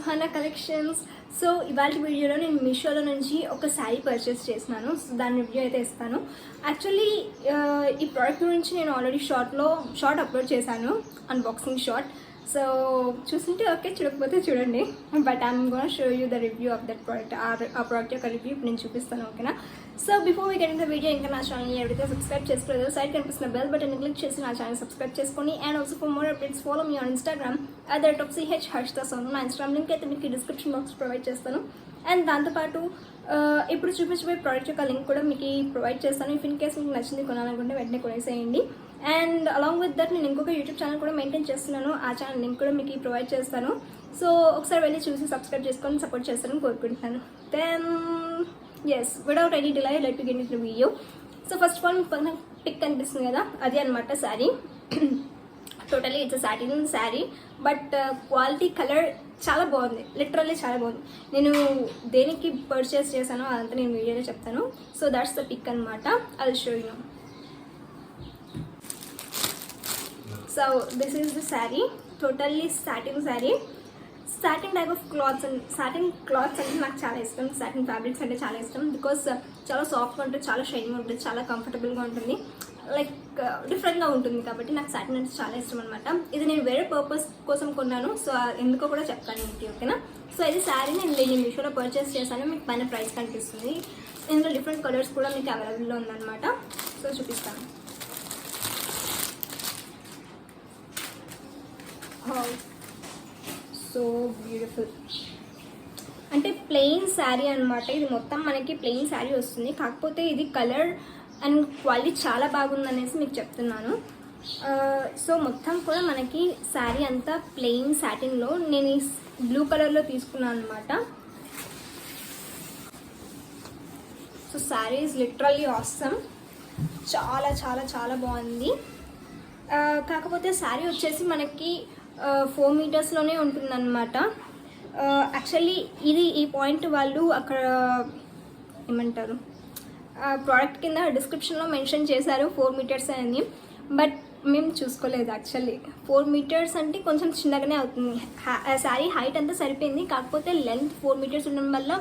Suhana collections. So ఇవాళ వీడియోలో నేను మీషోలో నుంచి ఒక శారీ పర్చేస్ చేసినాను. సో దాని రివ్యూ అయితే ఇస్తాను. యాక్చువల్లీ ఈ ప్రోడక్ట్ గురించి నేను ఆల్రెడీ షార్ట్ అప్లోడ్ చేశాను, అన్బాక్సింగ్ షార్ట్. సో చూస్తుంటే ఓకే, చూడకపోతే చూడండి. But I'm gonna show you the review of that product. ఆ ప్రోడక్ట్ యొక్క రివ్యూ ఇప్పుడు నేను చూపిస్తాను, ఓకేనా? So before we get in the video, ఇంకా నా ఛానల్ని ఎవరైతే సబ్స్క్రైబ్ చేసుకోలేదు, సైడ్ కనిపిస్తున్న బెల్ బటన్ క్లిక్ చేసి నా ఛానల్ సబ్స్క్రైబ్ చేసుకోండి. And also for more updates follow me on Instagram @CH_Harshita. నా ఇన్స్టాగ్రామ్ లింక్ అయితే మీకు డిస్క్రిప్షన్ బాక్స్ ప్రొవైడ్ చేస్తాను. అండ్ దాంతోపాటు ఇప్పుడు చూపించబోయే ప్రోడక్ట్ యొక్క లింక్ కూడా మీకు ప్రొవైడ్ చేస్తాను. ఇఫ్ ఇన్ కేస్ మీకు నచ్చింది కొనాలనుకుంటే వెంటనే కొనేసేయండి. అండ్ అలాంగ్ విత్ దట్ నేను ఇంకొక యూట్యూబ్ ఛానల్ కూడా మెయింటైన్ చేస్తున్నాను. ఆ ఛానల్ లింక్ కూడా మీకు ప్రొవైడ్ చేస్తాను. సో ఒకసారి వెళ్ళి చూసి సబ్స్క్రైబ్ చేసుకొని సపోర్ట్ చేస్తారని కోరుకుంటున్నాను. Then yes, without any delay let to get in the video. So first of all మీకు పక్కన పిక్ కనిపిస్తుంది కదా, అది అనమాట sari. Totally it's satin sari, but quality colour చాలా బాగుంది, లిటరల్లీ చాలా బాగుంది. నేను దేనికి పర్చేస్ చేశానో అదంతా నేను వీడియోలో చెప్తాను. సో దట్స్ ద పిక్ అనమాట. I will show you. So this is the sari, totally satin sari. Satin type of clothes and satin clothes అంటే నాకు చాలా ఇష్టం. సాటిన్ ఫ్యాబ్రిక్స్ అంటే చాలా ఇష్టం. బికాస్ చాలా సాఫ్ట్గా ఉంటుంది, చాలా షైనింగ్ ఉంటుంది, చాలా కంఫర్టబుల్గా ఉంటుంది, లైక్ డిఫరెంట్గా ఉంటుంది. కాబట్టి నాకు సాటిన్ అంటే చాలా ఇష్టం అనమాట. ఇది నేను వేరే పర్పస్ కోసం కొన్నాను. సో ఎందుకో కూడా చెప్తాను మీకు, ఓకేనా? సో ఇది శారీ నేను మీషోలో పర్చేస్ చేశాను. మీకు పైన ప్రైస్ కనిపిస్తుంది. ఇందులో డిఫరెంట్ కలర్స్ కూడా మీకు అవైలబుల్లో ఉందన్నమాట. సో చూపిస్తాను. So beautiful. అంటే ప్లెయిన్ శారీ అనమాట. ఇది మొత్తం మనకి ప్లెయిన్ శారీ వస్తుంది. కాకపోతే ఇది కలర్ అండ్ క్వాలిటీ చాలా బాగుంది అనేసి మీకు చెప్తున్నాను. సో మొత్తం కూడా మనకి శారీ అంతా ప్లెయిన్ సాటిన్లో నేను ఈ బ్లూ కలర్లో తీసుకున్నాను అనమాట. So sari is literally awesome. చాలా చాలా చాలా బాగుంది. కాకపోతే శారీ వచ్చేసి మనకి 4 మీటర్స్లోనే ఉంటుందన్నమాట. యాక్చువల్లీ ఈ పాయింట్ వాళ్ళు అక్కడ ఏమంటారు, ప్రోడక్ట్ కింద డిస్క్రిప్షన్లో మెన్షన్ చేశారు 4 మీటర్స్ అని. బట్ మేము చూసుకోలేదు. యాక్చువల్లీ 4 మీటర్స్ అంటే కొంచెం చిన్నగానే అవుతుంది. శారీ హైట్ అంతా సరిపోయింది. కాకపోతే లెంత్ 4 మీటర్స్ ఉండడం వల్ల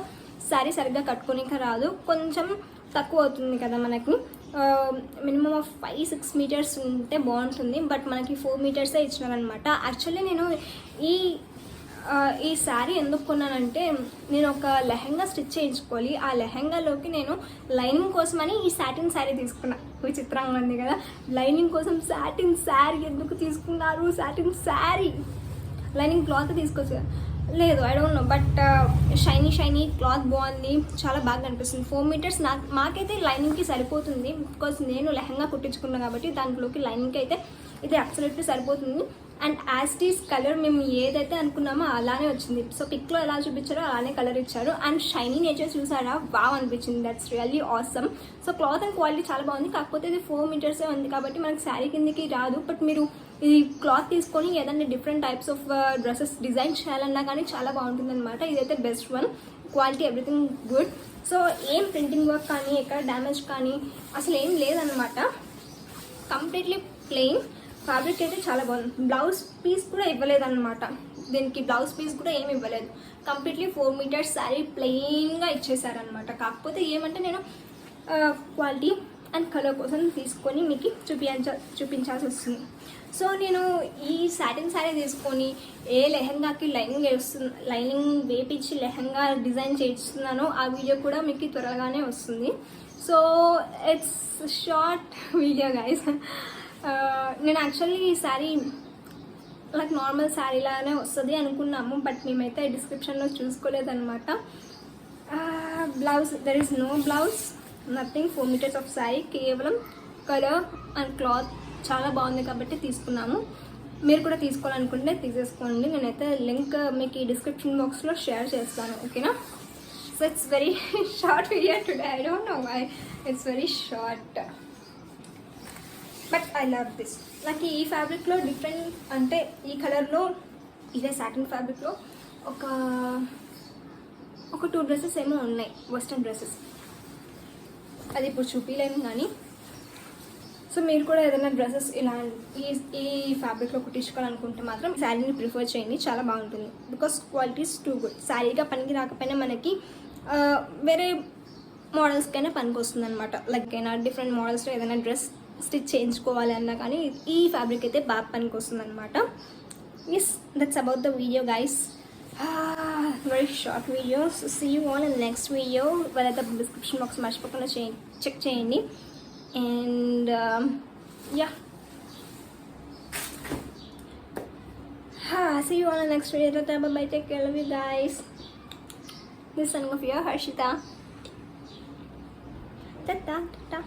శారీ సరిగ్గా కట్టుకోనిక రాదు, కొంచెం తక్కువ అవుతుంది కదా మనకి. మినిమం ఆఫ్ 5-6 మీటర్స్ ఉంటే బాగుంటుంది. బట్ మనకి 4 మీటర్సే ఇచ్చినారనమాట. యాక్చువల్లీ నేను ఈ శారీ ఎందుకు కొన్నానంటే, నేను ఒక లెహంగా స్టిచ్ చేయించుకోవాలి. ఆ లెహంగాలోకి నేను లైనింగ్ కోసమని ఈ సాటిన్ శారీ తీసుకున్నా. విచిత్రంగా ఉంది కదా, లైనింగ్ కోసం సాటిన్ శారీ ఎందుకు తీసుకున్నారు? సాటిన్ శారీ లైనింగ్ క్లాత్ తీసుకొచ్చు లేదు, I don't no. But shiny cloth బాగుంది, చాలా బాగా అనిపిస్తుంది. 4 మీటర్స్ మాకైతే లైనింగ్కి సరిపోతుంది. బికాజ్ నేను లెహంగా కుట్టించుకున్నాను కాబట్టి దాంట్లోకి లైనింగ్కి అయితే ఇది అబ్సల్యూట్లీ సరిపోతుంది. అండ్ యాస్టీస్ కలర్ మేము ఏదైతే అనుకున్నామో అలానే వచ్చింది. సో పిక్లో ఎలా చూపించారో అలానే కలర్ ఇచ్చారు. అండ్ షైనీ నేచర్ చూసారా, బాగా అనిపించింది. That's really awesome. So cloth and quality చాలా బాగుంది. కాకపోతే ఇది 4 మీటర్సే ఉంది కాబట్టి మనకి శారీ కిందకి రాదు. బట్ మీరు ఇది క్లాత్ తీసుకొని ఏదైనా different types of dresses design చేయాలన్నా కానీ చాలా బాగుంటుంది అనమాట. ఇదైతే best one. Quality everything good. So ఏం ప్రింటింగ్ వర్క్ కానీ ఎక్కడ డ్యామేజ్ కానీ అసలు ఏం లేదనమాట. Completely plain. ఫ్యాబ్రిక్ అయితే చాలా బాగుంది. బ్లౌజ్ పీస్ కూడా ఇవ్వలేదన్నమాట. దీనికి బ్లౌజ్ పీస్ కూడా ఏమి ఇవ్వలేదు. కంప్లీట్లీ 4 మీటర్స్ శారీ ప్లెయిన్గా ఇచ్చేసారనమాట. కాకపోతే ఏమంటే నేను క్వాలిటీ అండ్ కలర్ కోసం తీసుకొని మీకు చూపించాల్సి వస్తుంది. సో నేను ఈ సాటిన్ శారీ తీసుకొని ఏ లెహంగాకి లైనింగ్ వేపించి లెహంగా డిజైన్ చేస్తున్నానో ఆ వీడియో కూడా మీకు త్వరగానే వస్తుంది. So it's short video guys. నేను యాక్చువల్లీ ఈ శారీ లైక్ నార్మల్ శారీ లాగానే వస్తుంది అనుకున్నాము. బట్ మేమైతే డిస్క్రిప్షన్లో చూసుకోలేదన్నమాట. Blouse, there is no blouse, nothing. 4 meters of sari, కేవలం కలర్ అండ్ క్లాత్ చాలా బాగుంది కాబట్టి తీసుకున్నాము. మీరు కూడా తీసుకోవాలనుకుంటే తీసేసుకోండి. నేనైతే లింక్ మీకు ఈ డిస్క్రిప్షన్ బాక్స్లో షేర్ చేస్తాను, ఓకేనా? So it's very short video today. I don't know why it's very short, but I love this. నాకు ఈ ఫ్యాబ్రిక్లో డిఫరెంట్ అంటే ఈ కలర్లో ఇదే సాటిన్ ఫ్యాబ్రిక్లో ఒక 2 డ్రెస్సెస్ ఏమో ఉన్నాయి, వెస్ట్రన్ డ్రెస్సెస్. అది ఇప్పుడు చూపించలేము కానీ. సో మీరు కూడా ఏదైనా డ్రెస్సెస్ ఇలా ఈ ఫ్యాబ్రిక్లో కుట్టించుకోవాలనుకుంటే మాత్రం శారీని ప్రిఫర్ చేయండి, చాలా బాగుంటుంది. Because quality is too good. శారీగా పనికి రాకపోయినా మనకి వేరే మోడల్స్కైనా పనికి వస్తుంది అనమాట. లైక్ అయినా డిఫరెంట్ మోడల్స్లో ఏదైనా డ్రెస్ స్టిచ్ చేయించుకోవాలి అన్నా కానీ ఈ ఫ్యాబ్రిక్ అయితే బాగా పనికి వస్తుంది అనమాట. Yes, that's about the video guys. Very short video. So see you on in next video. వాళ్ళైతే డిస్క్రిప్షన్ బాక్స్ మర్చిపోకుండా చెక్ చేయండి. And yeah, see you on the next video. Bye bye. Take care of you guys. This is of your Harshita. Ta ta ta.